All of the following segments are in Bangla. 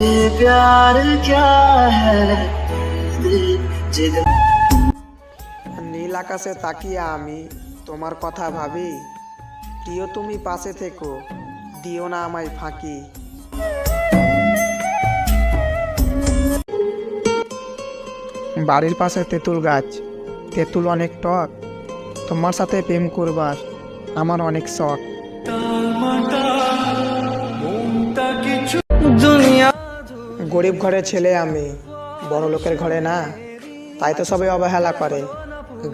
प्यार क्या है নীল আকাশে তাকিয়ে আমি তোমার কথা ভাবি, প্রিয় তুমি পাশে থেকো, দিও না আমায় ফাঁকি। বাড়ির পাশে তেঁতুল গাছ, তেঁতুল অনেক টক, তোমার সাথে প্রেম করবার আমার অনেক শখ। গরিব ঘরের ছেলে আমি, বড় লোকের ঘরে না, তাই তো সবাই অবহেলা করে,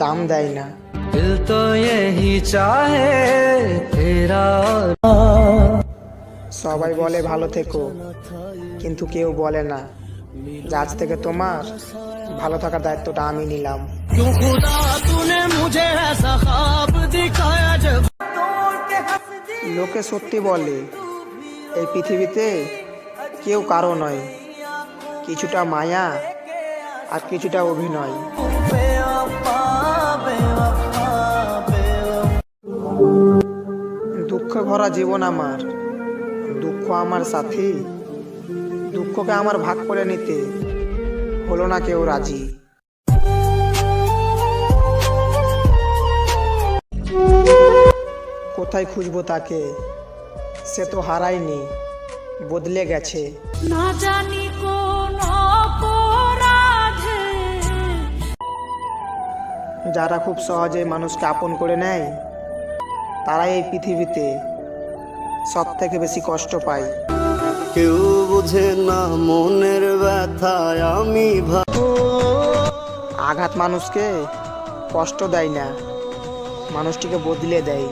দাম দেয় না। সবাই বলে ভালো থেকো, কিন্তু কেউ বলে না যে আজ থেকে তোমার ভালো থাকার দায়িত্বটা আমি নিলাম। লোকে সত্যি বলে এই পৃথিবীতে কেউ কারো নয়, কিছুটা মায়া আর কিছুটা অভিনয়। দুঃখ ভরা জীবন আমার, দুঃখ আমার সাথী, দুঃখকে আমার ভাগ করে নিতে হলো না কেউ রাজি। কোথায় খুঁজবো তাকে, সে তো হারায়নি, বদলে গেছে। না জানি কোন অপরাধে। যারা খুব সহজে মানুষকে আপন করে নেয়, তারাই এই পৃথিবীতে সব থেকে বেশি কষ্ট পায়। কেউ বোঝে না মনের ব্যথায় আমি আঘাত মানুষকে কষ্ট দেয় না, মানুষটিকে বদলে দেয়।